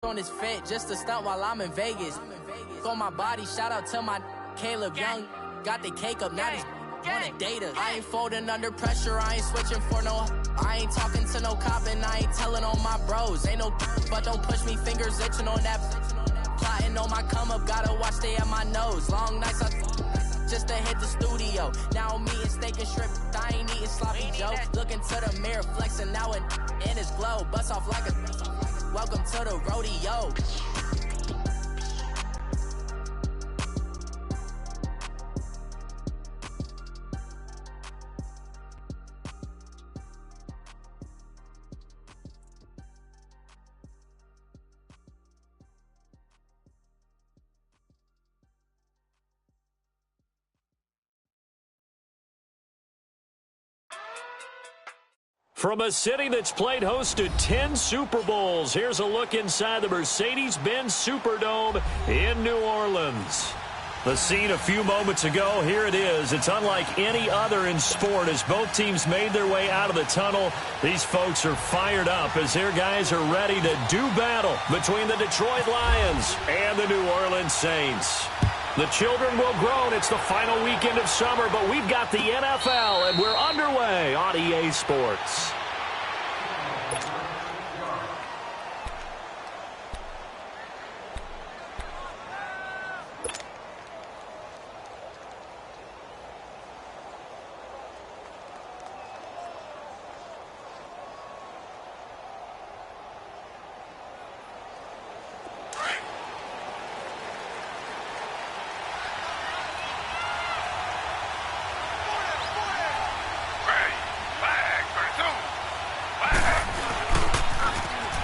on his fit just to stunt while I'm in Vegas. On my body, shout out to my Caleb Young. Got the cake up, now these wanna date us. I ain't folding under pressure, I ain't switching for no. I ain't talking to no cop and I ain't telling on my bros. Ain't no but don't push me, fingers itching on that. Plotting on my come up, gotta watch stay at my nose. Long nights just to hit the studio. Now I'm eating steak and shrimp, I ain't eating sloppy Joe. Looking to the mirror, flexing now and in his glow. Bust off like a welcome to the rodeo. From a city that's played host to 10 Super Bowls, here's a look inside the Mercedes-Benz Superdome in New Orleans. The scene a few moments ago, here it is. It's unlike any other in sport as both teams made their way out of the tunnel. These folks are fired up as their guys are ready to do battle between the Detroit Lions and the New Orleans Saints. The children will groan. It's the final weekend of summer, but we've got the NFL, and we're underway on EA Sports.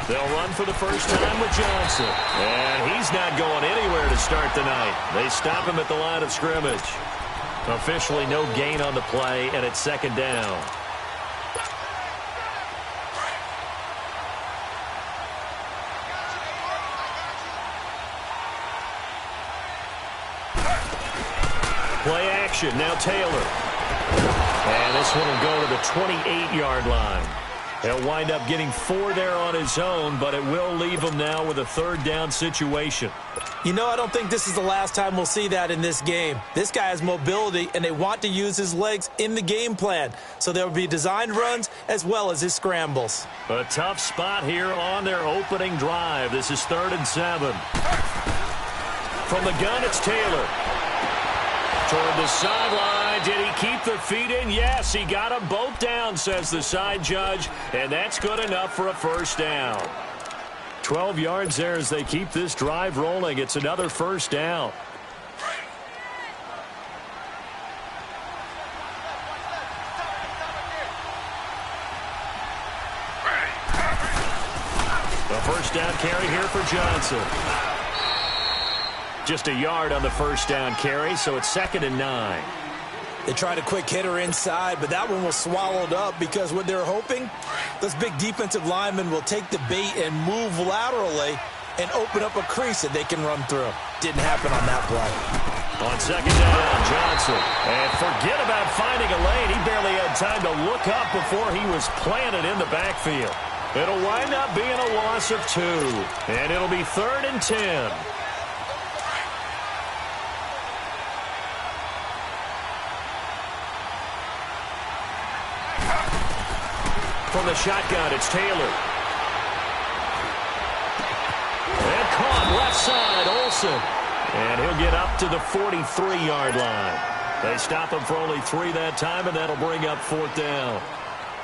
They'll run for the first time with Johnson. And he's not going anywhere to start the night. They stop him at the line of scrimmage. Officially no gain on the play, and it's second down. Play action, now Taylor. And this one will go to the 28-yard line. He'll wind up getting 4 there on his own, but it will leave him now with a third down situation. You know, I don't think this is the last time we'll see that in this game. This guy has mobility, and they want to use his legs in the game plan. So there will be designed runs as well as his scrambles. A tough spot here on their opening drive. This is 3rd and 7. From the gun, it's Taylor. Toward the sideline. Did he keep the feet in? Yes, he got them both down, says the side judge, and that's good enough for a first down. 12 yards there as they keep this drive rolling. It's another first down. A first down carry here for Johnson. Just a yard on the first down carry, so it's 2nd and 9. They tried a quick hitter inside, but that one was swallowed up because what they're hoping, those big defensive linemen will take the bait and move laterally and open up a crease that they can run through. Didn't happen on that play. On 2nd down, Johnson. And forget about finding a lane. He barely had time to look up before he was planted in the backfield. It'll wind up being a loss of 2, and it'll be 3rd and 10. From the shotgun, it's Taylor. And caught left side, Olsen. And he'll get up to the 43-yard line. They stop him for only 3 that time, and that'll bring up 4th down.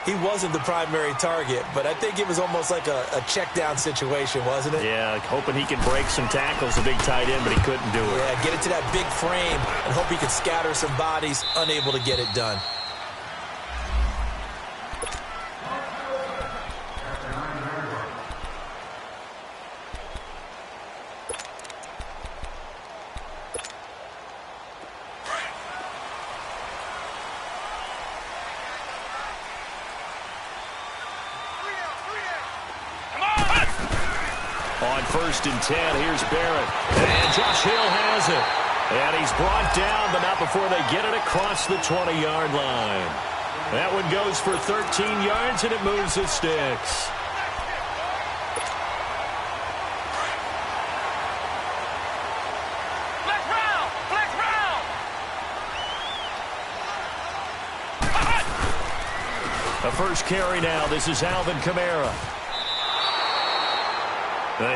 He wasn't the primary target, but I think it was almost like a check-down situation, wasn't it? Yeah, hoping he can break some tackles, a big tight end, but he couldn't do it. Yeah, get it to that big frame and hope he can scatter some bodies, unable to get it done. On 1st and 10, here's Barrett. And Josh Hill has it. And he's brought down, but not before they get it across the 20-yard line. That one goes for 13 yards, and it moves the sticks. first carry now. This is Alvin Kamara.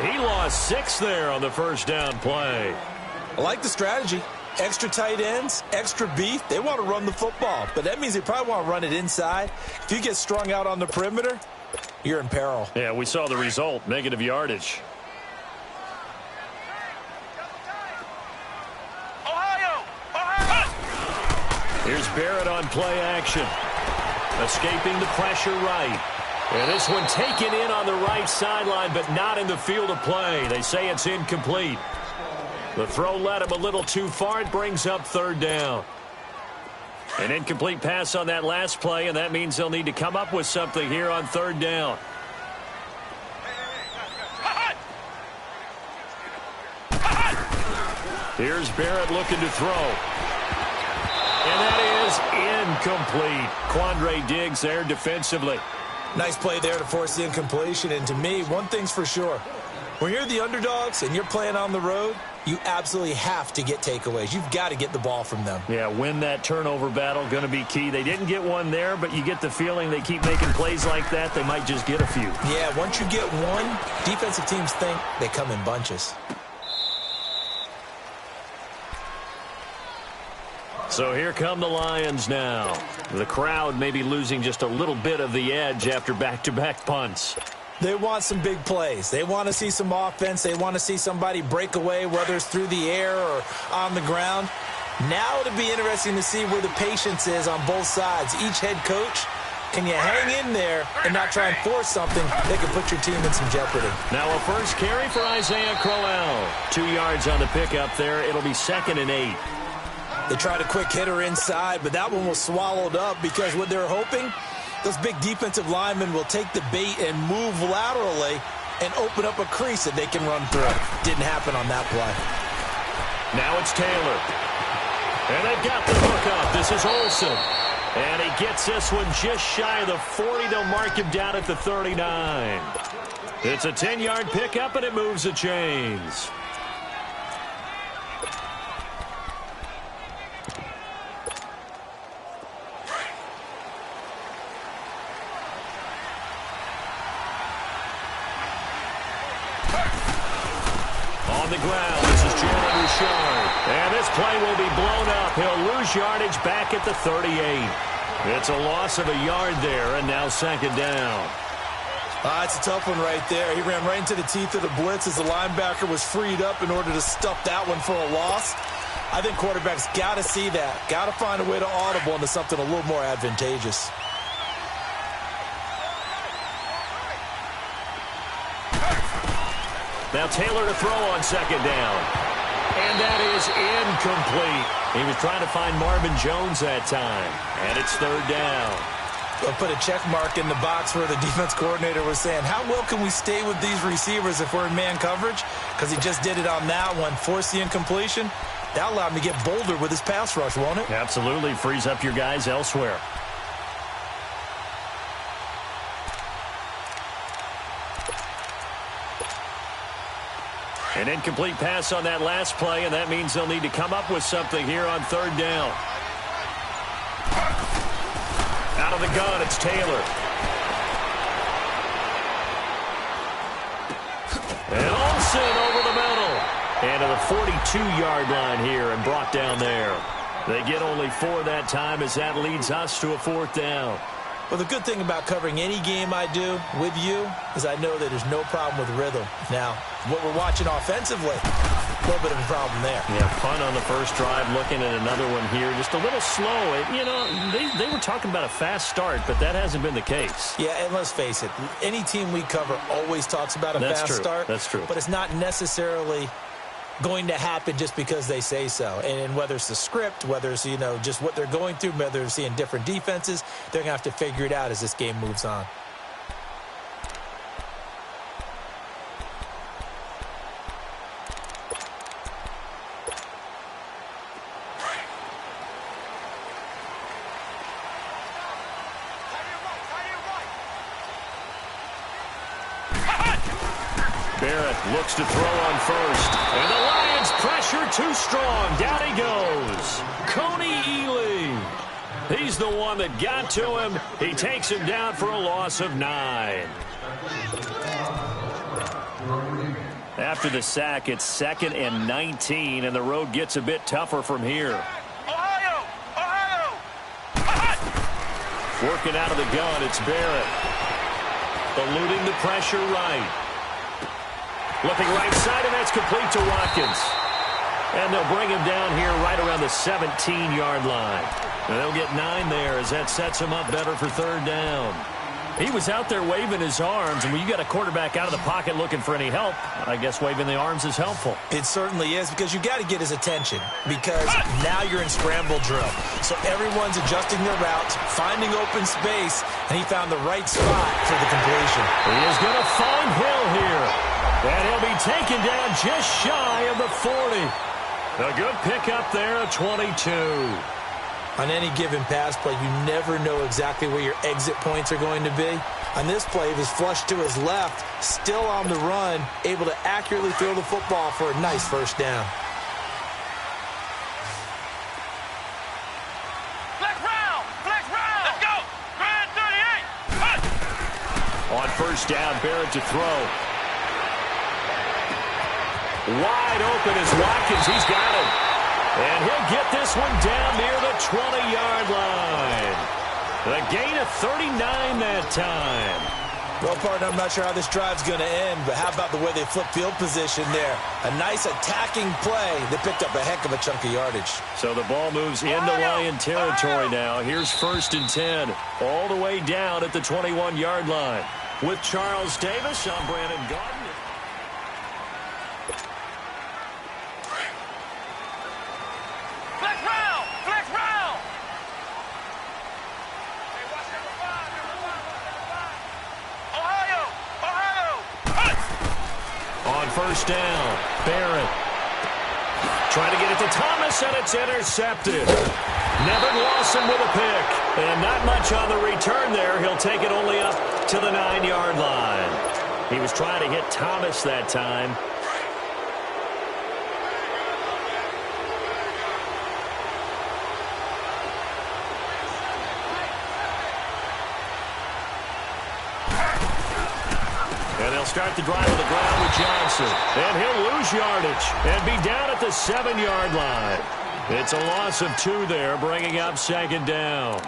He lost 6 there on the first down play. I like the strategy. Extra tight ends, extra beef. They want to run the football, but that means they probably want to run it inside. If you get strung out on the perimeter, you're in peril. Yeah, we saw the result, negative yardage. Here's Barrett on play action. Escaping the pressure right. And this one taken in on the right sideline, but not in the field of play. They say it's incomplete. The throw led him a little too far. It brings up third down. An incomplete pass on that last play, and that means they'll need to come up with something here on third down. Here's Barrett looking to throw. And that is incomplete. Quandre Diggs there defensively. Nice play there to force the incompletion. And to me, one thing's for sure. When you're the underdogs and you're playing on the road, you absolutely have to get takeaways. You've got to get the ball from them. Yeah, win that turnover battle, going to be key. They didn't get one there, but you get the feeling they keep making plays like that, they might just get a few. Yeah, once you get one, defensive teams think they come in bunches. So here come the Lions now. The crowd may be losing just a little bit of the edge after back-to-back punts. They want some big plays. They want to see some offense. They want to see somebody break away, whether it's through the air or on the ground. Now it'll be interesting to see where the patience is on both sides. Each head coach, can you hang in there and not try and force something that could put your team in some jeopardy? Now a first carry for Isaiah Crowell. 2 yards on the pickup there. It'll be 2nd and 8. They tried a quick hitter inside, but that one was swallowed up because what they're hoping, those big defensive linemen will take the bait and move laterally and open up a crease that they can run through. Didn't happen on that play. Now it's Taylor. And they've got the hook up. This is Olsen. And he gets this one just shy of the 40. They'll mark him down at the 39. It's a 10-yard pickup, and it moves the chains. On the ground, this is Jalen Richard. And this play will be blown up. He'll lose yardage back at the 38. It's a loss of a yard there, and now 2nd down. It's a tough one right there. He ran right into the teeth of the blitz as the linebacker was freed up in order to stuff that one for a loss. I think quarterbacks got to see that. Got to find a way to audible into something a little more advantageous. Now Taylor to throw on 2nd down. And that is incomplete. He was trying to find Marvin Jones that time. And it's 3rd down. I'll put a check mark in the box where the defense coordinator was saying, how well can we stay with these receivers if we're in man coverage? Because he just did it on that one. Force the incompletion. That allowed him to get bolder with his pass rush, won't it? Absolutely. Frees up your guys elsewhere. An incomplete pass on that last play, and that means they'll need to come up with something here on 3rd down. Out of the gun, it's Taylor. And Olsen over the middle. And to the 42-yard line here and brought down there. They get only 4 that time as that leads us to a 4th down. Well, the good thing about covering any game I do with you is I know that there's no problem with rhythm. Now, what we're watching offensively, a little bit of a problem there. Yeah, punt on the first drive, looking at another one here. Just a little slow. You know, they were talking about a fast start, but that hasn't been the case. Yeah, and let's face it, any team we cover always talks about a fast start. That's true. But it's not necessarily going to happen just because they say so. And whether it's the script, whether it's, you know, just what they're going through, whether they're seeing different defenses, they're going to have to figure it out as this game moves on. Barrett looks to throw on first. And the Lions pressure too strong. Down he goes. Coney Ealy. He's the one that got to him. He takes him down for a loss of 9. After the sack, it's 2nd and 19, and the road gets a bit tougher from here. Working out of the gun, it's Barrett. Eluding the pressure right. Looking right side, and that's complete to Watkins. And they'll bring him down here right around the 17-yard line. And they'll get 9 there as that sets him up better for 3rd down. He was out there waving his arms, and when you got a quarterback out of the pocket looking for any help, I guess waving the arms is helpful. It certainly is, because you got to get his attention, because now you're in scramble drill. So everyone's adjusting their routes, finding open space, and he found the right spot for the completion. He is going to find Hill here, and he'll be taken down just shy of the 40. A good pickup there at 22. On any given pass play, you never know exactly where your exit points are going to be. On this play, he was flushed to his left, still on the run, able to accurately throw the football for a nice 1st down. Flex round! Let's go! Grand 38! On 1st down, Barrett to throw. Wide open is Watkins. He's got it. And he'll get this one down near the 20-yard line. The gain of 39 that time. Well, partner, I'm not sure how this drive's going to end, but how about the way they flip field position there? A nice attacking play that picked up a heck of a chunk of yardage. So the ball moves into Lion territory now. Here's 1st and 10, all the way down at the 21-yard line. With Charles Davis, I'm Brandon Garden. On 1st down, Barrett trying to get it to Thomas, and it's intercepted. Nevin Lawson with a pick, and not much on the return there. He'll take it only up to the 9-yard line. He was trying to hit Thomas that time. And they'll start the drive on the ground with Johnson. And he'll lose yardage and be down at the 7-yard line. It's a loss of 2 there, bringing up 2nd down.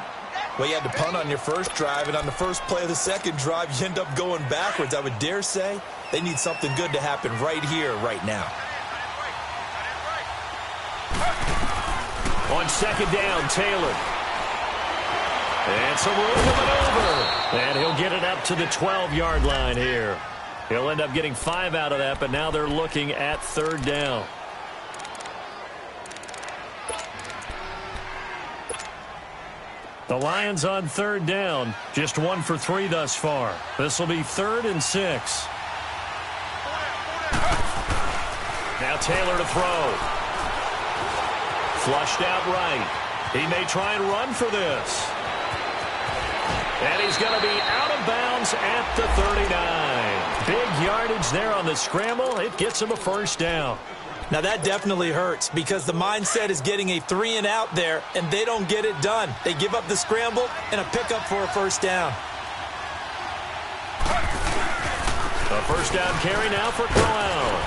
Well, you had to punt on your first drive, and on the first play of the second drive, you end up going backwards. I would dare say they need something good to happen right here, right now. On 2nd down, Taylor. And some room to maneuver. And he'll get it up to the 12-yard line here. He'll end up getting 5 out of that, but now they're looking at 3rd down. The Lions on 3rd down, just 1 for 3 thus far. This will be 3rd and 6. Now Taylor to throw. Flushed out right. He may try and run for this. And he's going to be out of bounds at the 39. Big yardage there on the scramble. It gets him a 1st down. Now that definitely hurts because the mindset is getting a 3-and-out there, and they don't get it done. They give up the scramble and a pickup for a 1st down. A 1st down carry now for Crowell.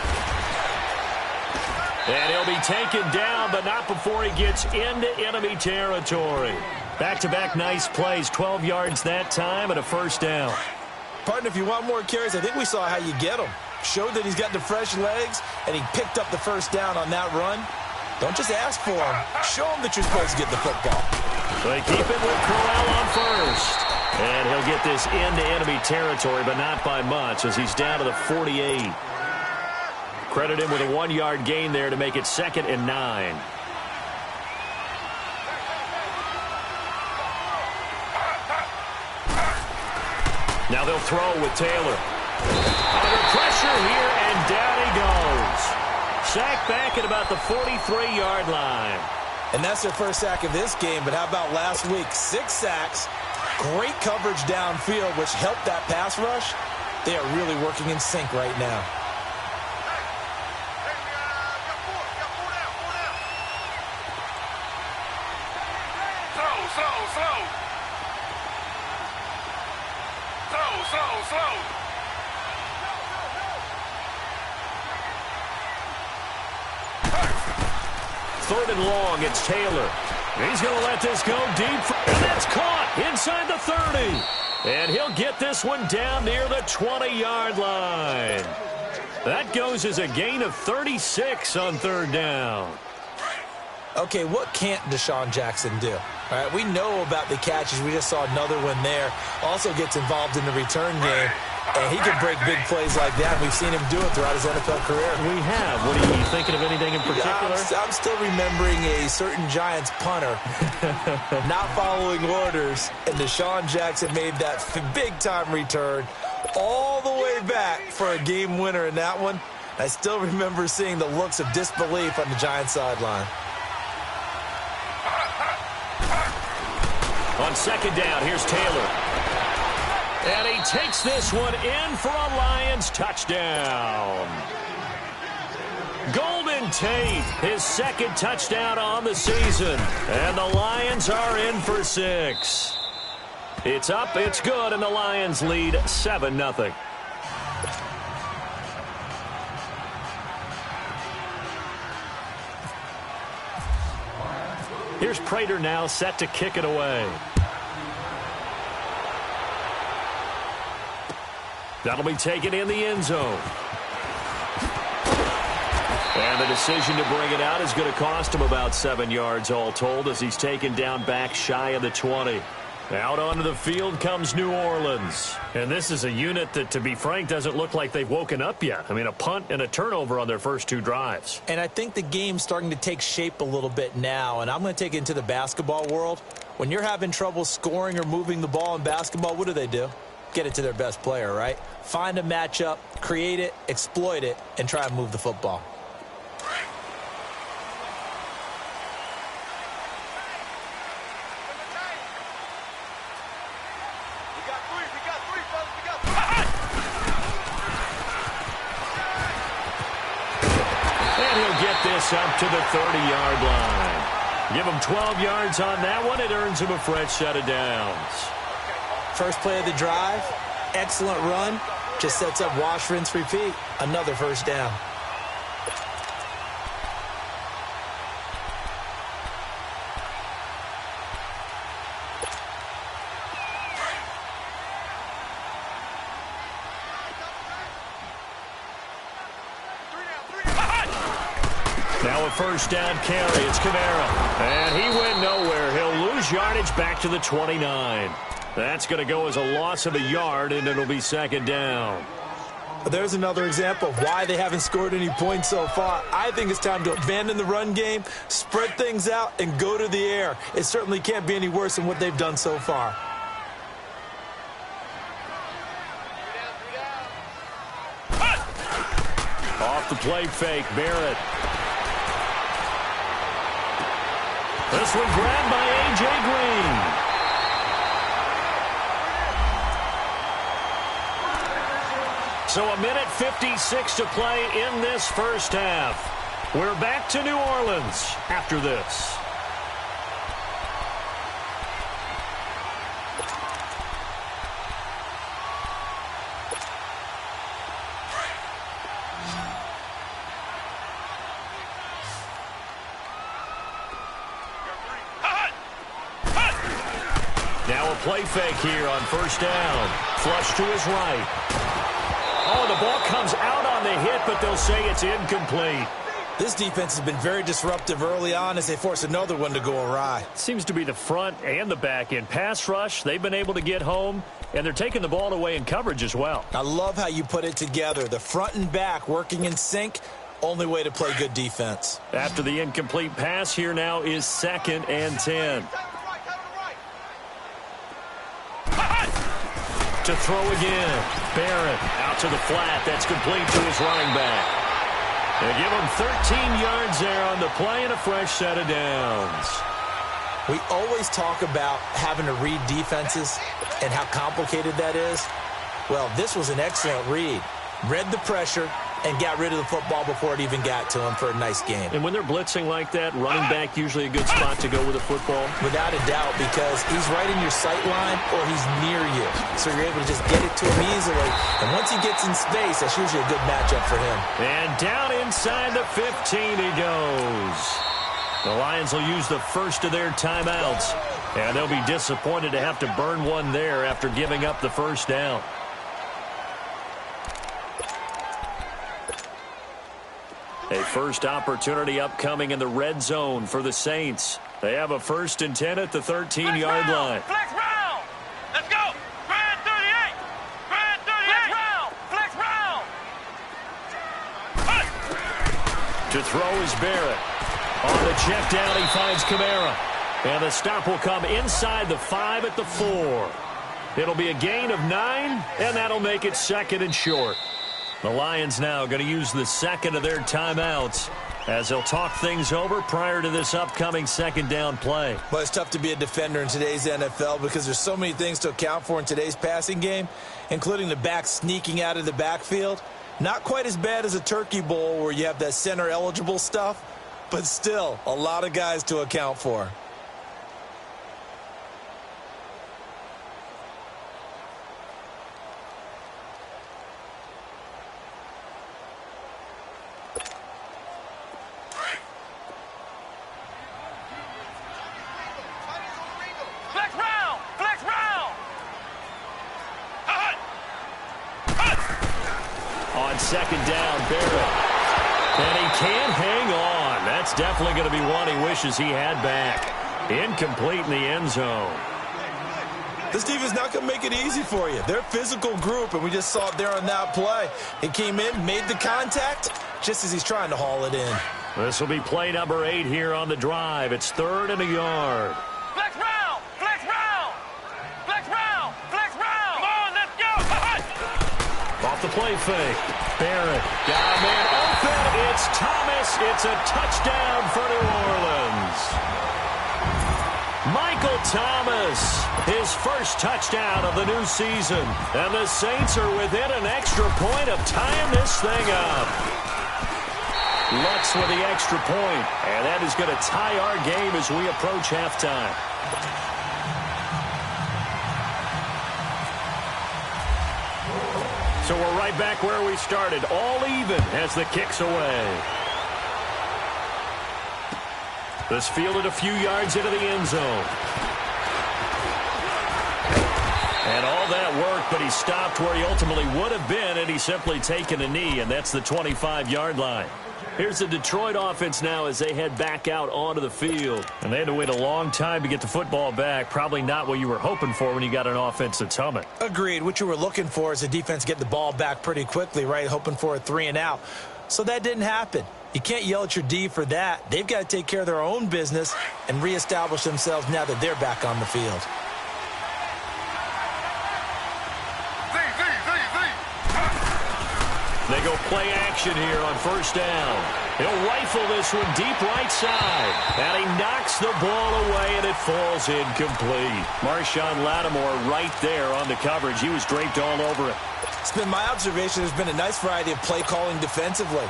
And he'll be taken down, but not before he gets into enemy territory. Back-to-back nice plays, 12 yards that time and a 1st down. Partner, if you want more carries, I think we saw how you get them. Showed that he's got the fresh legs, and he picked up the 1st down on that run. Don't just ask for him. Show him that you're supposed to get the football. They keep it with Crowell on 1st. And he'll get this into enemy territory, but not by much as he's down to the 48. Credit him with a 1-yard gain there to make it 2nd and 9. Now they'll throw with Taylor. Under pressure here, and down he goes. Sacked back at about the 43-yard line. And that's their first sack of this game, but how about last week? 6 sacks, great coverage downfield, which helped that pass rush. They are really working in sync right now. Throw. Slow. Third and long, it's Taylor. He's going to let this go deep, and that's caught inside the 30. And he'll get this one down near the 20-yard line. That goes as a gain of 36 on third down. Okay, what can't Deshaun Jackson do? All right, we know about the catches. We just saw another one there. Also gets involved in the return game, and he can break big plays like that. We've seen him do it throughout his NFL career. We have. What are you thinking of anything in particular? I'm still remembering a certain Giants punter not following orders, and Deshaun Jackson made that big-time return all the way back for a game winner in that one. I still remember seeing the looks of disbelief on the Giants sideline. On second down, here's Taylor. And he takes this one in for a Lions touchdown. Golden Tate, his second touchdown on the season. And the Lions are in for 6. It's up, it's good, and the Lions lead 7-0. Here's Prater now set to kick it away. That'll be taken in the end zone. And the decision to bring it out is going to cost him about 7 yards all told as he's taken down back shy of the 20. Out onto the field comes New Orleans. And this is a unit that, to be frank, doesn't look like they've woken up yet. I mean, a punt and a turnover on their first 2 drives. And I think the game's starting to take shape a little bit now. And I'm going to take it into the basketball world. When you're having trouble scoring or moving the ball in basketball, what do? Get it to their best player, right? Find a matchup, create it, exploit it, and try and move the football. This up to the 30-yard line. Give him 12 yards on that one. It earns him a fresh set of downs. First play of the drive, excellent run. Just sets up wash, rinse, repeat. Another first down. Now a first down carry. It's Kamara. And he went nowhere. He'll lose yardage back to the 29. That's going to go as a loss of a yard, and it'll be second down. There's another example of why they haven't scored any points so far. I think it's time to abandon the run game, spread things out, and go to the air. It certainly can't be any worse than what they've done so far. Off the play fake, Barrett. This one grabbed by A.J. Green. So a minute 56 to play in this first half. We're back to New Orleans after this. Now a play fake here on first down. Flush to his right. Oh, the ball comes out on the hit, but they'll say it's incomplete. This defense has been very disruptive early on as they force another one to go awry. Seems to be the front and the back end. Pass rush, they've been able to get home, and they're taking the ball away in coverage as well. I love how you put it together. The front and back working in sync, only way to play good defense. After the incomplete pass, here now is 2nd and 10. To throw again. Barrett out to the flat. That's complete to his running back. They give him 13 yards there on the play and a fresh set of downs. We always talk about having to read defenses and how complicated that is. Well, this was an excellent read. Read the pressure, and got rid of the football before it even got to him for a nice game. And when they're blitzing like that, running back usually a good spot to go with a football? Without a doubt, because he's right in your sight line or he's near you. So you're able to just get it to him easily. And once he gets in space, that's usually a good matchup for him. And down inside the 15 he goes. The Lions will use the first of their timeouts. And they'll be disappointed to have to burn one there after giving up the first down. A first opportunity upcoming in the red zone for the Saints. They have a 1st and 10 at the 13-yard line. Flex round. Let's go. Grand 38. Grand 38. Flex round. Flex round. To throw is Barrett. On the check down, he finds Kamara. And the stop will come inside the 5 at the 4. It'll be a gain of 9, and that'll make it 2nd and short. The Lions now going to use the second of their timeouts as they'll talk things over prior to this upcoming 2nd down play. Well, it's tough to be a defender in today's NFL because there's so many things to account for in today's passing game, including the back sneaking out of the backfield. Not quite as bad as a turkey bowl where you have that center-eligible stuff, but still a lot of guys to account for. Second down, Barrett. And he can't hang on. That's definitely going to be one he wishes he had back. Incomplete in the end zone. This defense not going to make it easy for you. They're a physical group, and we just saw it there on that play. He came in, made the contact, just as he's trying to haul it in. This will be play number 8 here on the drive. It's 3rd and a yard. Flex round! Flex round! Flex round! Flex round! Come on, let's go! Off the play fake. Barrett got a man open. It's Thomas. It's a touchdown for New Orleans. Michael Thomas, his first touchdown of the new season. And the Saints are within an extra point of tying this thing up. Lutz with the extra point. And that is going to tie our game as we approach halftime. So we're right back where we started, all even as the kick's away. This fielded a few yards into the end zone. And all that work, but he stopped where he ultimately would have been, and he's simply taken a knee, and that's the 25-yard line. Here's the Detroit offense now as they head back out onto the field. And they had to wait a long time to get the football back. Probably not what you were hoping for when you got an offense that's humming. Agreed. What you were looking for is the defense get the ball back pretty quickly, right? Hoping for a 3 and out. So that didn't happen. You can't yell at your D for that. They've got to take care of their own business and reestablish themselves now that they're back on the field. They go play action here on 1st down. He'll rifle this one deep right side. And he knocks the ball away, and it falls incomplete. Marshawn Lattimore right there on the coverage. He was draped all over it. It's been my observation there's been a nice variety of play calling defensively.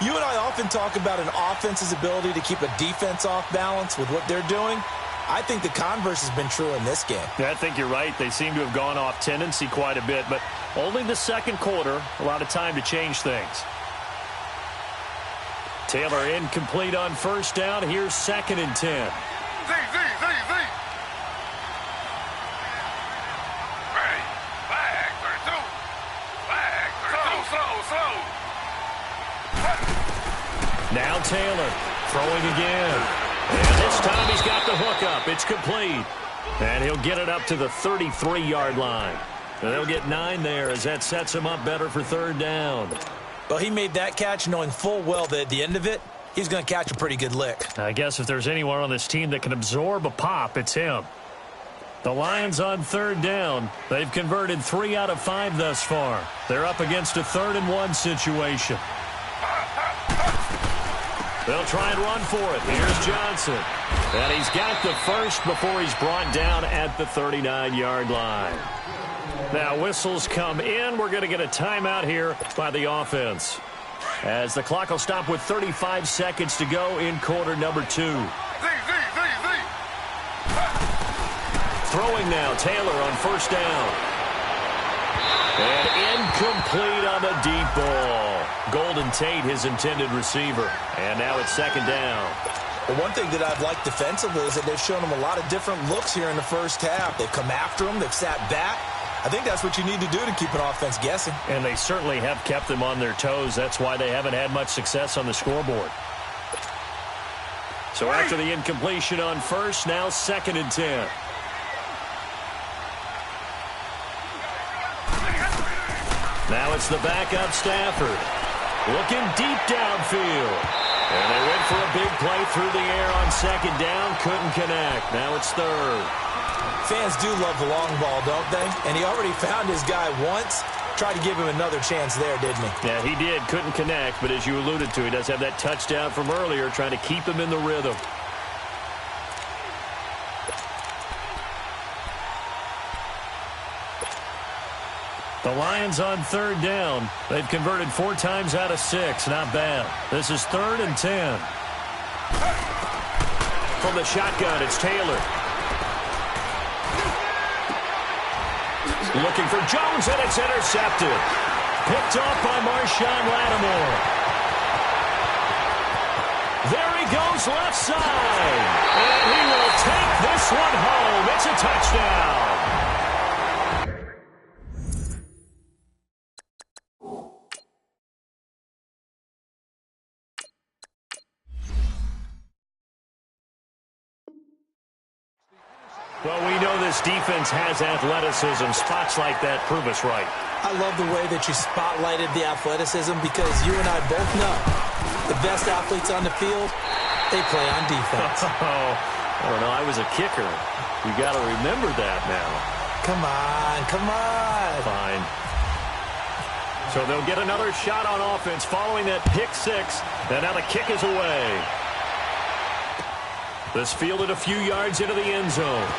You and I often talk about an offense's ability to keep a defense off balance with what they're doing. I think the converse has been true in this game. Yeah, I think you're right. They seem to have gone off tendency quite a bit, but only the second quarter, a lot of time to change things. Taylor incomplete on 1st down. Here's 2nd and 10. Now Taylor throwing again. And this time he's got the hook up. It's complete. And he'll get it up to the 33-yard line. And they'll get 9 there as that sets him up better for 3rd down. Well, he made that catch knowing full well that at the end of it, he's going to catch a pretty good lick. I guess if there's anyone on this team that can absorb a pop, it's him. The Lions on 3rd down. They've converted 3 out of 5 thus far. They're up against a 3rd and 1 situation. They'll try and run for it. Here's Johnson. And he's got the first before he's brought down at the 39-yard line. Now whistles come in. We're going to get a timeout here by the offense. as the clock will stop with 35 seconds to go in quarter number 2. Throwing now, Taylor on first down. And incomplete on the deep ball. Golden Tate, his intended receiver. And now it's second down. Well, one thing that I've liked defensively is that they've shown them a lot of different looks here in the first half. They've come after them. They've sat back. I think that's what you need to do to keep an offense guessing. And they certainly have kept them on their toes. That's why they haven't had much success on the scoreboard. So after the incompletion on first, now second and 10. Now it's the backup Stafford. Looking deep downfield. And they went for a big play through the air on second down. Couldn't connect. Now it's third. Fans do love the long ball, don't they? And he already found his guy once. Tried to give him another chance there, didn't he? Yeah, he did. Couldn't connect. But as you alluded to, he does have that touchdown from earlier, trying to keep him in the rhythm. The Lions on third down. They've converted 4 times out of 6. Not bad. This is 3rd and 10. From the shotgun, it's Taylor. Looking for Jones, and it's intercepted. Picked off by Marshawn Lattimore. There he goes left side. And he will take this one home. It's a touchdown. Well, we know this defense has athleticism. Spots like that prove us right. I love the way that you spotlighted the athleticism because you and I both know the best athletes on the field, they play on defense. I don't know. I was a kicker. You got to remember that now. Come on, come on. Fine. So they'll get another shot on offense following that pick 6. And now the kick is away. This fielded a few yards into the end zone.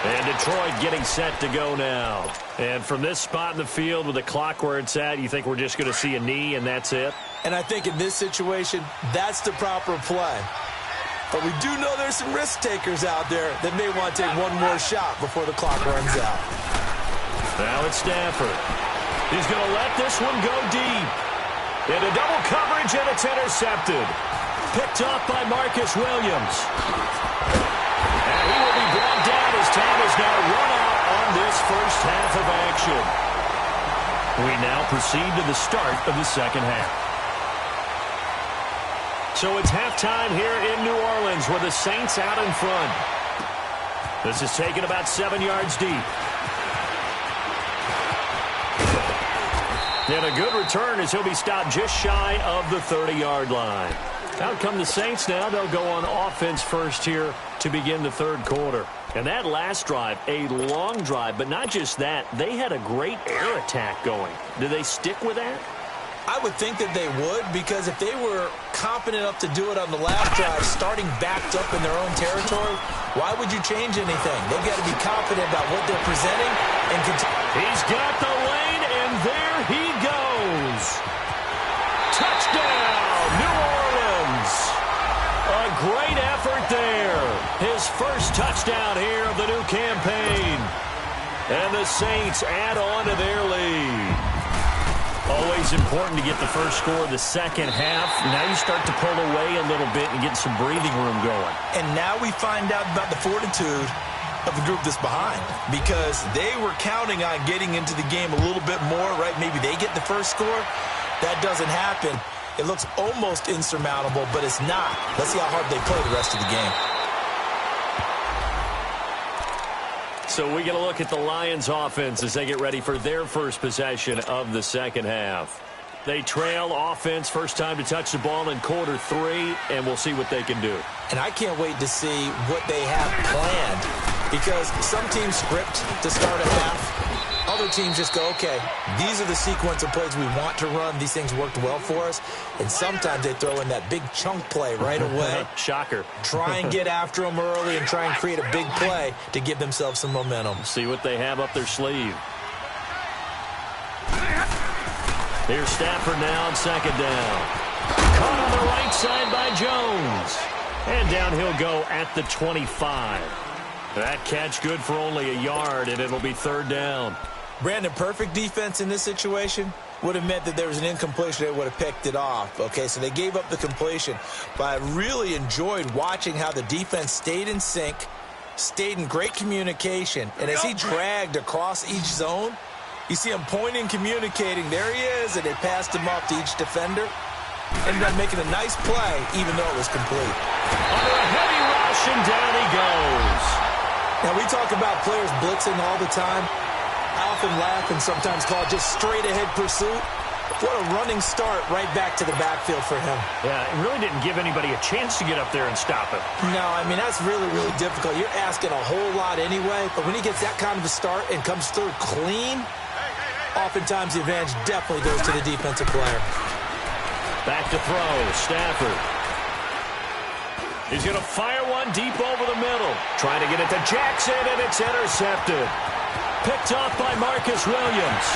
And Detroit getting set to go now. And from this spot in the field with the clock where it's at, you think we're just going to see a knee and that's it? And I think in this situation, that's the proper play. But we do know there's some risk takers out there that may want to take one more shot before the clock runs out. Now it's Stafford. He's going to let this one go deep. Into double coverage, and it's intercepted. Picked off by Marcus Williams. And he will be brought down as time is now run out on this first half of action. We now proceed to the start of the second half. So it's halftime here in New Orleans with the Saints out in front. This is taken about 7 yards deep. And a good return as he'll be stopped just shy of the 30-yard line. Out come the Saints now. They'll go on offense first here to begin the third quarter. And that last drive, a long drive, but not just that. They had a great air attack going. Do they stick with that? I would think that they would, because if they were confident enough to do it on the last drive, starting backed up in their own territory, why would you change anything? They've got to be confident about what they're presenting and continue. He's got the lane, and there he goes. Touchdown, New Orleans. A great effort there. His first touchdown here of the new campaign. And the Saints add on to their lead. Always important to get the first score of the second half. Now you start to pull away a little bit and get some breathing room going. And now we find out about the fortitude of the group that's behind, because they were counting on getting into the game a little bit more, right? Maybe they get the first score. That doesn't happen. It looks almost insurmountable, but it's not. Let's see how hard they play the rest of the game. So we get a look at the Lions offense as they get ready for their first possession of the second half. They trail offense, first time to touch the ball in quarter 3, and we'll see what they can do. And I can't wait to see what they have planned, because some teams script to start a half Other teams just go, okay, these are the sequence of plays we want to run. These things worked well for us. And sometimes they throw in that big chunk play right away. Shocker. Try and get after them early and try and create a big play to give themselves some momentum. See what they have up their sleeve. Here's Stafford now on second down. Caught on the right side by Jones. And down he'll go at the 25. That catch good for only a yard, and it'll be third down. Brandon, perfect defense in this situation would have meant that there was an incompletion. They would have picked it off. Okay, so they gave up the completion. But I really enjoyed watching how the defense stayed in sync, stayed in great communication. And as he dragged across each zone, you see him pointing, communicating. There he is, and they passed him off to each defender. Ended up making a nice play, even though it was complete. Under a heavy rush, and down he goes. Now, we talk about players blitzing all the time. I often laugh and sometimes call it just straight-ahead pursuit. What a running start right back to the backfield for him. Yeah, it really didn't give anybody a chance to get up there and stop him. No, I mean, that's really, really difficult. You're asking a whole lot anyway, but when he gets that kind of a start and comes through clean, oftentimes the advantage definitely goes to the defensive player. Back to throw, Stafford. He's going to fire one deep over the middle. Trying to get it to Jackson, and it's intercepted. Picked off by Marcus Williams.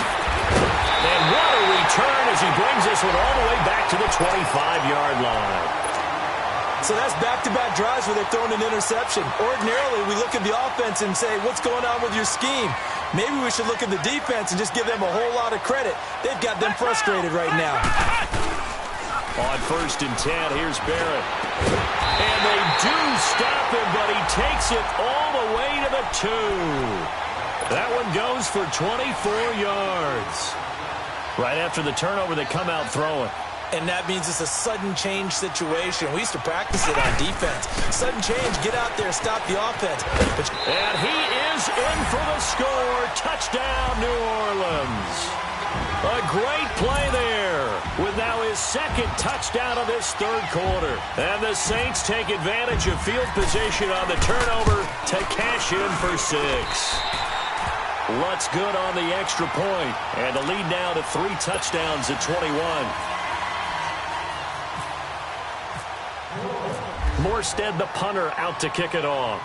And what a return as he brings this one all the way back to the 25-yard line. So that's back-to-back drives where they've thrown an interception. Ordinarily, we look at the offense and say, what's going on with your scheme? Maybe we should look at the defense and just give them a whole lot of credit. They've got them frustrated right now. On 1st and 10, here's Barrett. And they do stop him, but he takes it all the way to the 2. That one goes for 24 yards. Right after the turnover, they come out throwing. And that means it's a sudden change situation. We used to practice it on defense. Sudden change, get out there, stop the offense. And he is in for the score. Touchdown, New Orleans. A great play there with now his second touchdown of this third quarter. And the Saints take advantage of field position on the turnover to cash in for 6. Lutz good on the extra point. And the lead now to 3 touchdowns at 21. Morstead, the punter, out to kick it off.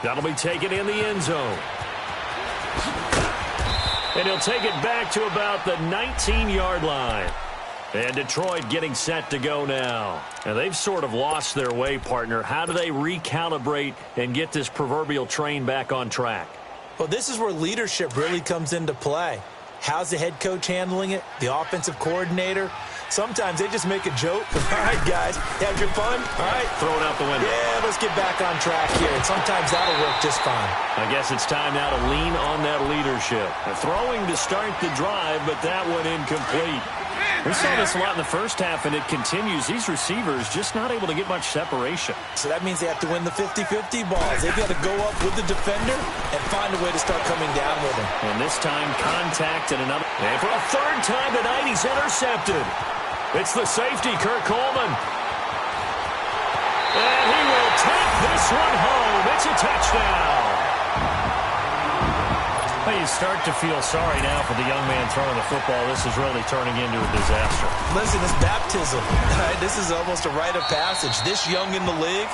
That'll be taken in the end zone. And he'll take it back to about the 19-yard line. And Detroit getting set to go now. And they've sort of lost their way, partner. How do they recalibrate and get this proverbial train back on track? Well, this is where leadership really comes into play. How's the head coach handling it? The offensive coordinator? Sometimes they just make a joke. All right, guys, have your fun? All right. Throw it out the window. Yeah, let's get back on track here. And sometimes that'll work just fine. I guess it's time now to lean on that leadership. Throwing to start the drive, but that one incomplete. We saw this a lot in the first half, and it continues. These receivers just not able to get much separation. So that means they have to win the 50-50 balls. They've got to go up with the defender and find a way to start coming down with him. And this time, contact and another. And for a third time tonight, he's intercepted. It's the safety, Kurt Coleman. And he will take this one home. It's a touchdown. Well, you start to feel sorry now for the young man throwing the football. This is really turning into a disaster. Listen, it's baptism. Right? This is almost a rite of passage. This young in the league,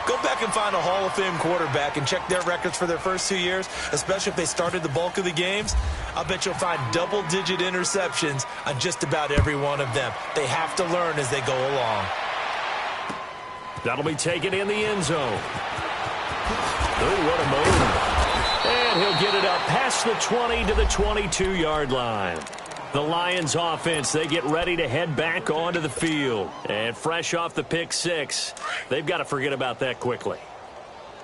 go back and find a Hall of Fame quarterback and check their records for their first 2 years, especially if they started the bulk of the games. I'll bet you'll find double-digit interceptions on just about every one of them. They have to learn as they go along. That'll be taken in the end zone. Oh, what a move. And he'll get it up past the 20 to the 22-yard line. The Lions offense, they get ready to head back onto the field. And fresh off the pick 6, they've got to forget about that quickly.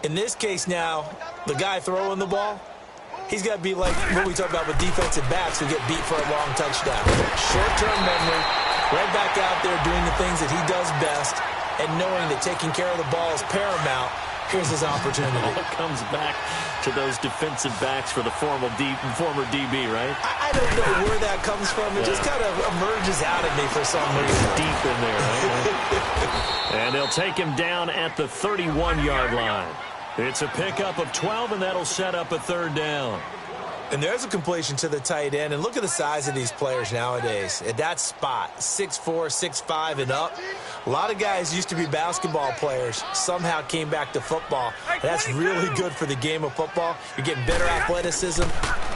In this case now, the guy throwing the ball, he's got to be like what we talk about with defensive backs who get beat for a long touchdown. Short-term memory, right back out there doing the things that he does best, and knowing that taking care of the ball is paramount. Here's his opportunity. It all comes back to those defensive backs for the former DB, right? I don't know where that comes from. It just kind of emerges out of me for some reason. Deep in there, right? And they'll take him down at the 31-yard line. It's a pickup of 12, and that'll set up a third down. And there's a completion to the tight end. And look at the size of these players nowadays. At that spot, 6'4", 6'5", and up. A lot of guys used to be basketball players, somehow came back to football. And that's really good for the game of football. You're getting better athleticism,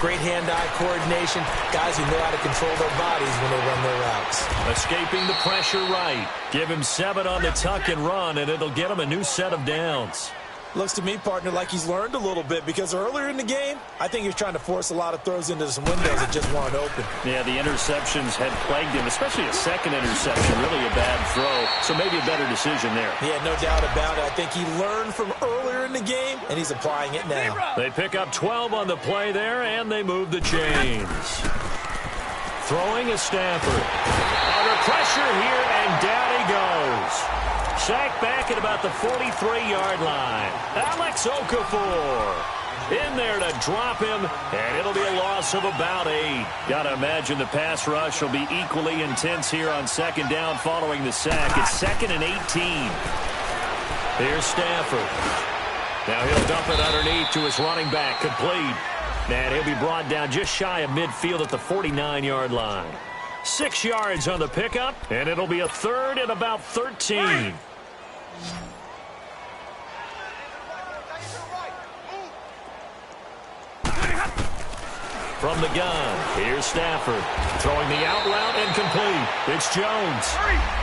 great hand-eye coordination, guys who know how to control their bodies when they run their routes. Escaping the pressure right. Give him 7 on the tuck and run, and it'll get him a new set of downs. Looks to me, partner, like he's learned a little bit, because earlier in the game, I think he was trying to force a lot of throws into some windows that just weren't open. Yeah, the interceptions had plagued him, especially a second interception, really a bad throw, so maybe a better decision there. Yeah, no doubt about it. I think he learned from earlier in the game, and he's applying it now. They pick up 12 on the play there, and they move the chains. Throwing is Stafford. Under pressure here, and down he goes. Sacked back at about the 43-yard line. Alex Okafor in there to drop him, and it'll be a loss of about 8. Got to imagine the pass rush will be equally intense here on second down following the sack. It's 2nd and 18. Here's Stafford. Now he'll dump it underneath to his running back, complete. And he'll be brought down just shy of midfield at the 49-yard line. 6 yards on the pickup, and it'll be a 3rd and about 13. From the gun, here's Stafford. Throwing the out route, incomplete. It's Jones.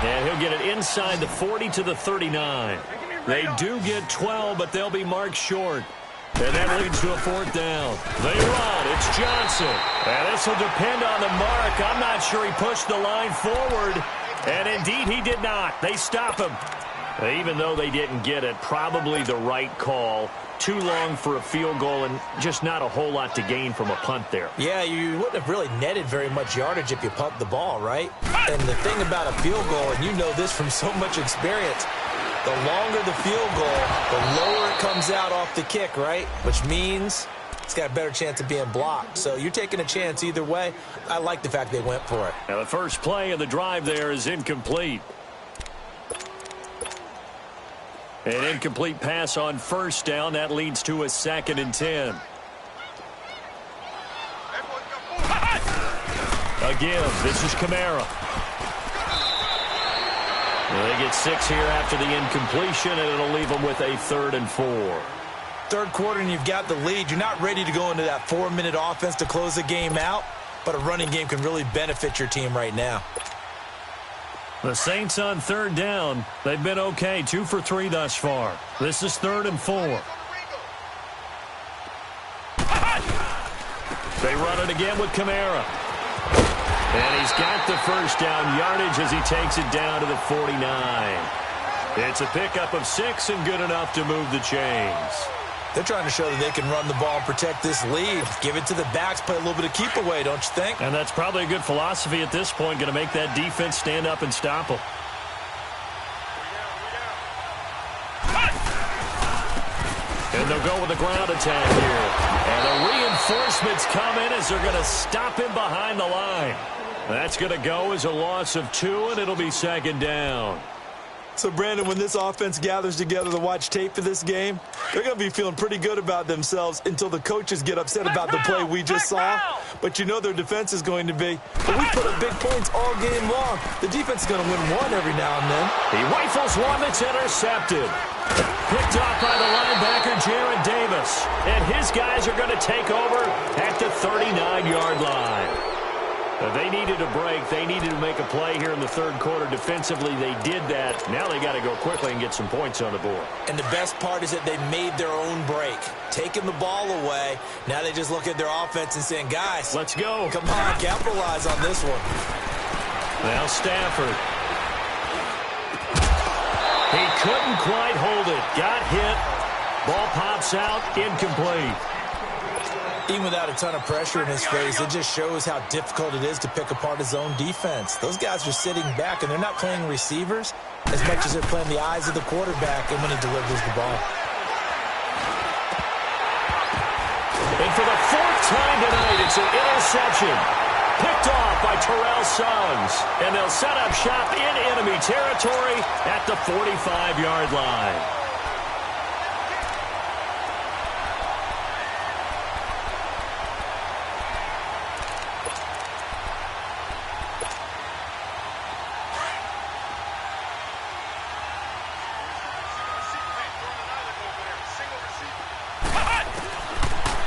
And he'll get it inside the 40 to the 39. They do get 12, but they'll be marked short. And that leads to a 4th down. They run. It's Johnson. And this will depend on the mark. I'm not sure he pushed the line forward. And indeed, he did not. They stop him. Even though they didn't get it, probably the right call. Too long for a field goal and just not a whole lot to gain from a punt there. Yeah, you wouldn't have really netted very much yardage if you punt the ball, right? And the thing about a field goal, and you know this from so much experience, the longer the field goal, the lower it comes out off the kick, right? Which means it's got a better chance of being blocked. So you're taking a chance either way. I like the fact they went for it. Now the first play of the drive there is incomplete. An incomplete pass on first down. That leads to a 2nd and 10. Again, this is Kamara. They get 6 here after the incompletion, and it'll leave them with a 3rd and 4. Third quarter, and you've got the lead. You're not ready to go into that 4-minute offense to close the game out, but a running game can really benefit your team right now. The Saints on 3rd down. They've been okay, 2 for 3 thus far. This is 3rd and 4. They run it again with Kamara. And he's got the first down yardage as he takes it down to the 49. It's a pickup of 6 and good enough to move the chains. They're trying to show that they can run the ball and protect this lead. Give it to the backs, play a little bit of keep away, don't you think? And that's probably a good philosophy at this point, going to make that defense stand up and stop them. And they'll go with the ground attack here. And the reinforcements come in as they're going to stop him behind the line. That's going to go as a loss of 2, and it'll be 2nd down. So, Brandon, when this offense gathers together to watch tape for this game, they're going to be feeling pretty good about themselves until the coaches get upset about the play we just saw. But you know their defense is going to be. But we put up big points all game long. The defense is going to win one every now and then. He rifles one that's intercepted. Picked off by the linebacker, Jared Davis. And his guys are going to take over at the 39-yard line. They needed a break. They needed to make a play here in the 3rd quarter. Defensively, they did that. Now they got to go quickly and get some points on the board. And the best part is that they made their own break. Taking the ball away. Now they just look at their offense and saying, guys, let's go. Come on, capitalize on this one. Now Stafford. He couldn't quite hold it. Got hit. Ball pops out. Incomplete. Even without a ton of pressure in his face, it just shows how difficult it is to pick apart his own defense. Those guys are sitting back, and they're not playing receivers as much as they're playing the eyes of the quarterback and when he delivers the ball. And for the 4th time tonight, it's an interception. Picked off by Terrell Suggs. And they'll set up shop in enemy territory at the 45-yard line.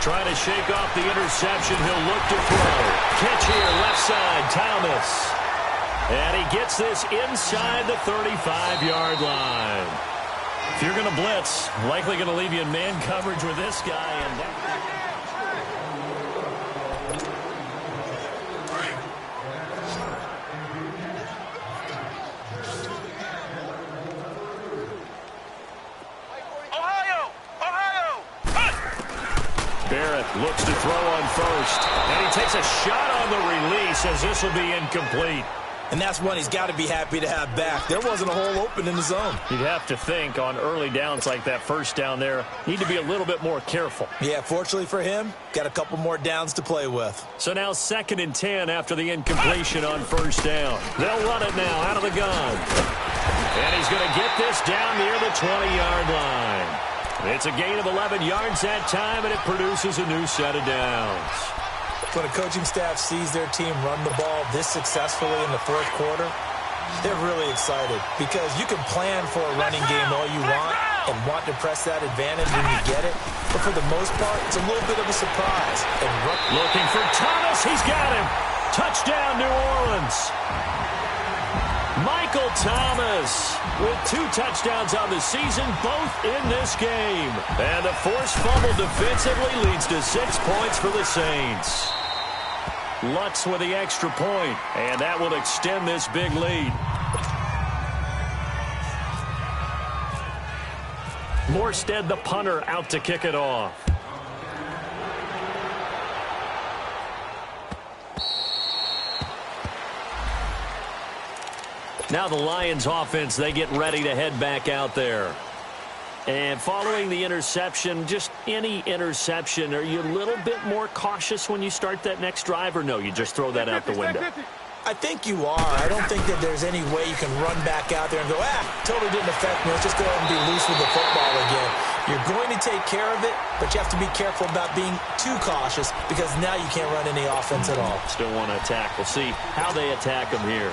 Trying to shake off the interception. He'll look to throw. Catch here, left side, Thomas. And he gets this inside the 35-yard line. If you're going to blitz, likely going to leave you in man coverage with this guy. And Barrett looks to throw on first. And he takes a shot on the release as this will be incomplete. And that's one he's got to be happy to have back. There wasn't a hole open in the zone. You'd have to think on early downs like that first down there, need to be a little bit more careful. Yeah, fortunately for him, got a couple more downs to play with. So now 2nd and 10 after the incompletion on first down. They'll run it now out of the gun. And he's going to get this down near the 20-yard line. It's a gain of 11 yards that time, and it produces a new set of downs. When a coaching staff sees their team run the ball this successfully in the fourth quarter, they're really excited because you can plan for a running game all you want to press that advantage when you get it. But for the most part, it's a little bit of a surprise. And looking for Thomas. He's got him. Touchdown, New Orleans. Michael Thomas with 2 touchdowns on the season, both in this game. And the forced fumble defensively leads to 6 points for the Saints. Lutz with the extra point, and that will extend this big lead. Morstead, the punter, out to kick it off. Now the Lions offense, they get ready to head back out there. And following the interception, just any interception, are you a little bit more cautious when you start that next drive, or no, you just throw that out the window? I think you are. I don't think that there's any way you can run back out there and go, totally didn't affect me. Let's just go ahead and be loose with the football again. You're going to take care of it, but you have to be careful about being too cautious because now you can't run any offense at all. Still want to attack. We'll see how they attack them here.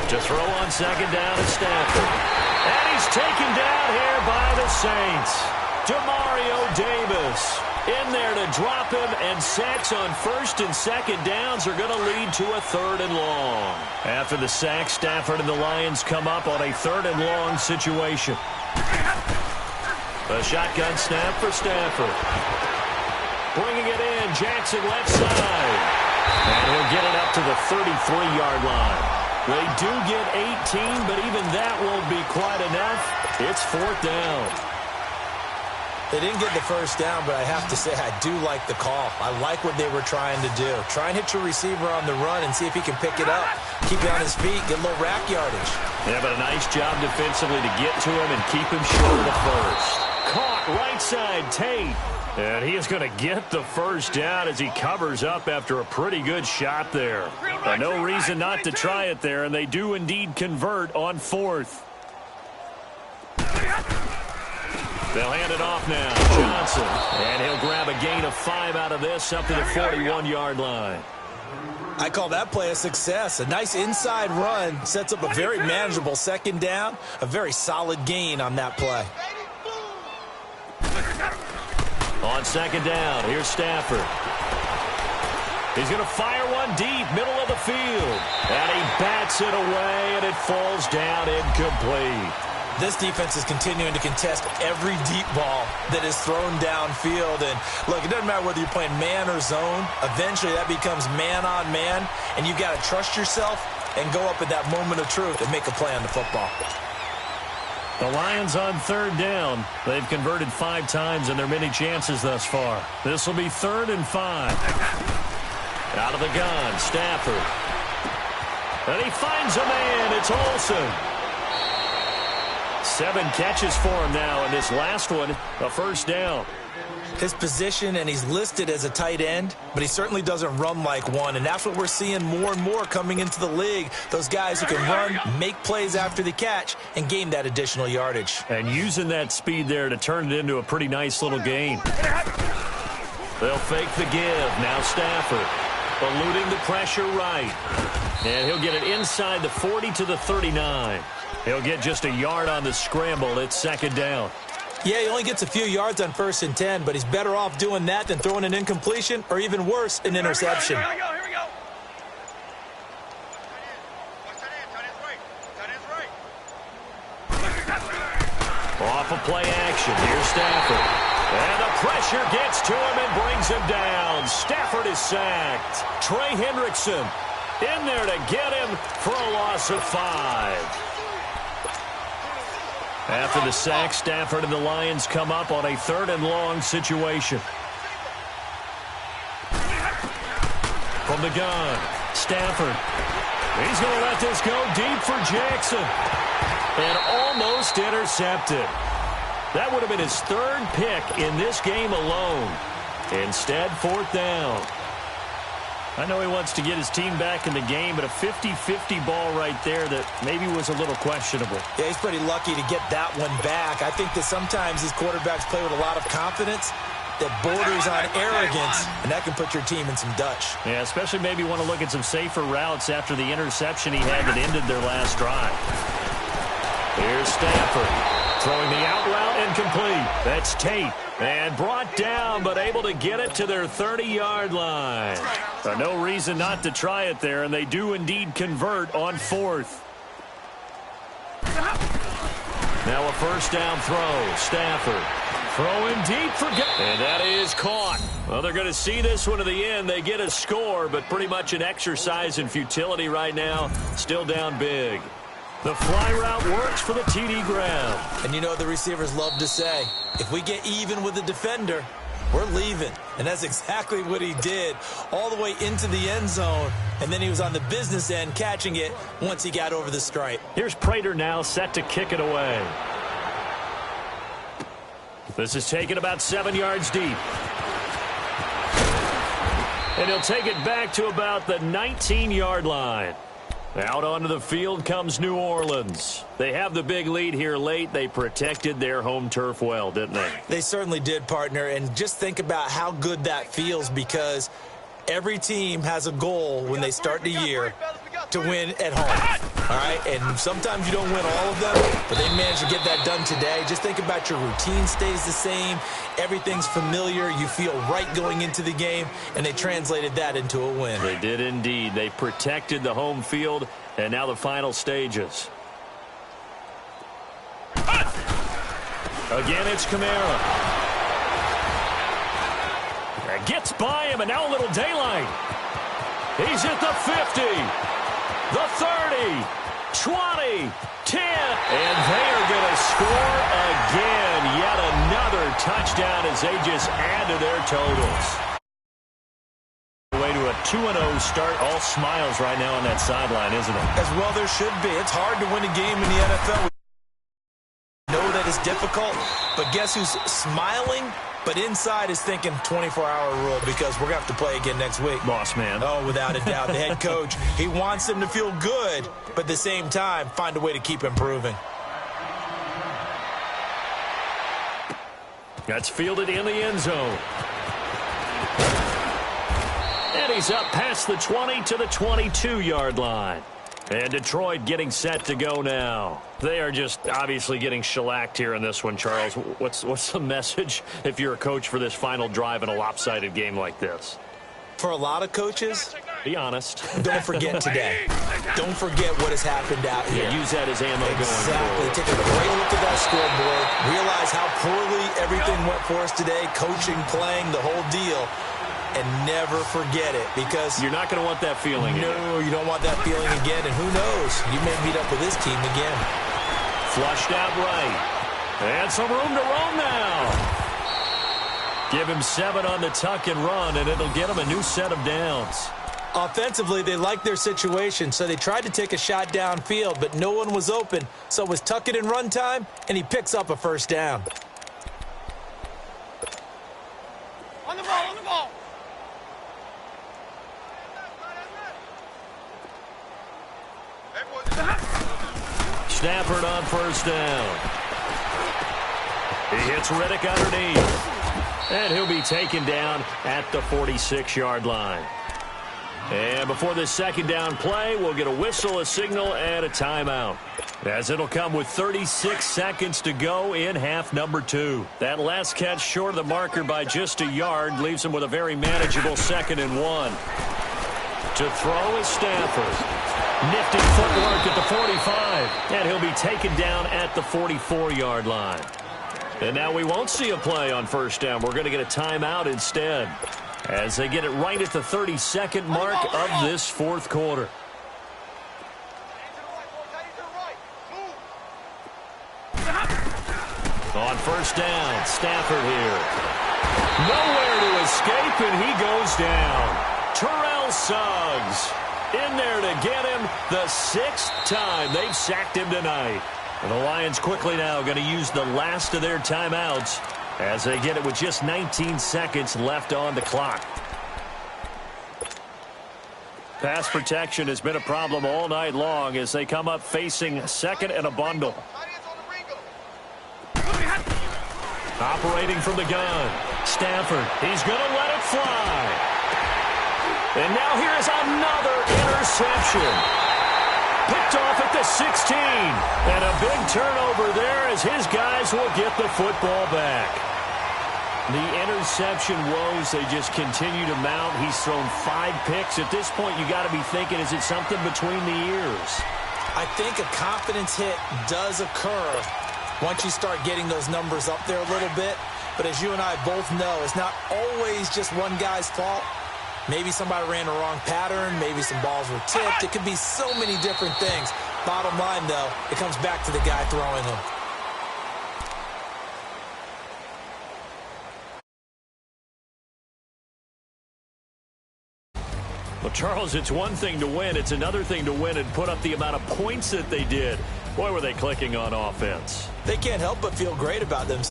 To throw on 2nd down is Stafford. And he's taken down here by the Saints. Demario Davis in there to drop him, and sacks on 1st and 2nd downs are going to lead to a 3rd and long. After the sack, Stafford and the Lions come up on a 3rd and long situation. A shotgun snap for Stafford. Bringing it in, Jackson left side. And he'll get it up to the 33-yard line. They do get 18, but even that won't be quite enough. It's 4th down. They didn't get the first down, but I have to say I do like the call. I like what they were trying to do. Try and hit your receiver on the run and see if he can pick it up. Keep it on his feet, get a little rack yardage. Yeah, but a nice job defensively to get to him and keep him short of the first. Caught right side, Tate. And he is going to get the first down as he covers up after a pretty good shot there. No reason not to try it there, and they do indeed convert on 4th. They'll hand it off now. Johnson. And he'll grab a gain of 5 out of this up to the 41-yard line. I call that play a success. A nice inside run sets up a very manageable 2nd down. A very solid gain on that play. On 2nd down, here's Stafford. He's going to fire one deep, middle of the field. And he bats it away, and it falls down incomplete. This defense is continuing to contest every deep ball that is thrown downfield. And, look, it doesn't matter whether you're playing man or zone. Eventually, that becomes man on man, and you've got to trust yourself and go up at that moment of truth and make a play on the football. The Lions on 3rd down. They've converted 5 times in their many chances thus far. This will be 3rd and 5. Out of the gun, Stafford. And he finds a man. It's Olsen. 7 catches for him now, and this last one, a first down. His position, and he's listed as a tight end, but he certainly doesn't run like one, and that's what we're seeing more and more coming into the league. Those guys who can run, make plays after the catch, and gain that additional yardage. And using that speed there to turn it into a pretty nice little gain. They'll fake the give. Now Stafford eluding the pressure right. And he'll get it inside the 40 to the 39. He'll get just a yard on the scramble. It's second down. Yeah, he only gets a few yards on 1st and 10, but he's better off doing that than throwing an incompletion or even worse, an interception. Here we go. Off of play action. Here's Stafford. And the pressure gets to him and brings him down. Stafford is sacked. Trey Hendrickson in there to get him for a loss of 5. After the sack, Stafford and the Lions come up on a 3rd and long situation. From the gun, Stafford. He's going to let this go deep for Jackson. And almost intercepted. That would have been his 3rd pick in this game alone. Instead, 4th down. I know he wants to get his team back in the game, but a 50-50 ball right there that maybe was a little questionable. Yeah, he's pretty lucky to get that one back. I think that sometimes these quarterbacks play with a lot of confidence that borders on arrogance, and that can put your team in some Dutch. Yeah, especially maybe want to look at some safer routes after the interception he had that ended their last drive. Here's Stafford throwing the out route incomplete. That's Tate. And brought down, but able to get it to their 30-yard line. No reason not to try it there, and they do indeed convert on 4th. Now a 1st down throw. Stafford throwing deep for good. And that is caught. Well, they're going to see this one to the end. They get a score, but pretty much an exercise in futility right now. Still down big. The fly route works for the TD grab. And you know what the receivers love to say? If we get even with the defender, we're leaving. And that's exactly what he did, all the way into the end zone. And then he was on the business end catching it once he got over the stripe. Here's Prater now set to kick it away. This is taken about 7 yards deep. And he'll take it back to about the 19-yard line. Out onto the field comes New Orleans. They have the big lead here late. They protected their home turf well, didn't they? They certainly did, partner. And just think about how good that feels, because every team has a goal when they start the year to win at home. All right? And sometimes you don't win all of them, but they managed to get that done today. Just think about your routine stays the same. Everything's familiar. You feel right going into the game, and they translated that into a win. They did indeed. They protected the home field, and now the final stages. Again, it's Kamara. That gets by him, and now a little daylight. He's at the 50, the 30, 20, 10, and they are going to score again. Yet another touchdown as they just add to their totals. Way to a 2-0 start. All smiles right now on that sideline, isn't it? As well there should be. It's hard to win a game in the NFL. We know that it's difficult, but guess who's smiling? But inside is thinking 24-hour rule, because we're going to have to play again next week. Boss man. Oh, without a doubt. The head coach, he wants them to feel good, but at the same time, find a way to keep improving. That's fielded in the end zone. And he's up past the 20 to the 22-yard line. And Detroit getting set to go now. They are just obviously getting shellacked here in this one, Charles. What's the message if you're a coach for this final drive in a lopsided game like this? For a lot of coaches, be honest. Don't forget today. Don't forget what has happened out here. Yeah, use that as ammo exactly. going forward. Take a great look at that scoreboard. Realize how poorly everything went for us today. Coaching, playing, the whole deal. And never forget it, because you're not going to want that feeling again. No, you don't want that feeling again. And who knows? You may meet up with this team again. Flushed out right. And some room to roam now. Give him 7 on the tuck and run, and it'll get him a new set of downs. Offensively, they liked their situation, so they tried to take a shot downfield, but no one was open. So it was tuck it and run time, and he picks up a first down. On the ball, on the ball. Stafford on first down. He hits Riddick underneath. And he'll be taken down at the 46-yard line. And before this second down play, we'll get a whistle, a signal, and a timeout, as it'll come with 36 seconds to go in half number 2. That last catch short of the marker by just a yard leaves him with a very manageable 2nd and 1. To throw is Stafford. Nifty footwork at the 45, and he'll be taken down at the 44-yard line. And now we won't see a play on first down. We're going to get a timeout instead, as they get it right at the 32nd mark of this fourth quarter. On first down, Stafford here. Nowhere to escape, and he goes down. Terrell Suggs in there to get him the 6th time they've sacked him tonight. And the Lions quickly now going to use the last of their timeouts as they get it with just 19 seconds left on the clock. Pass protection has been a problem all night long as they come up facing 2nd and a bundle. Operating from the gun, Stafford, he's going to let it fly. And now here's another interception. Picked off at the 16. And a big turnover there as his guys will get the football back. The interception woes, they just continue to mount. He's thrown 5 picks. At this point, you got to be thinking, is it something between the ears? I think a confidence hit does occur once you start getting those numbers up there a little bit. But as you and I both know, it's not always just one guy's fault. Maybe somebody ran the wrong pattern. Maybe some balls were tipped. It could be so many different things. Bottom line, though, it comes back to the guy throwing them. Well, Charles, it's one thing to win. It's another thing to win and put up the amount of points that they did. Boy, were they clicking on offense. They can't help but feel great about themselves.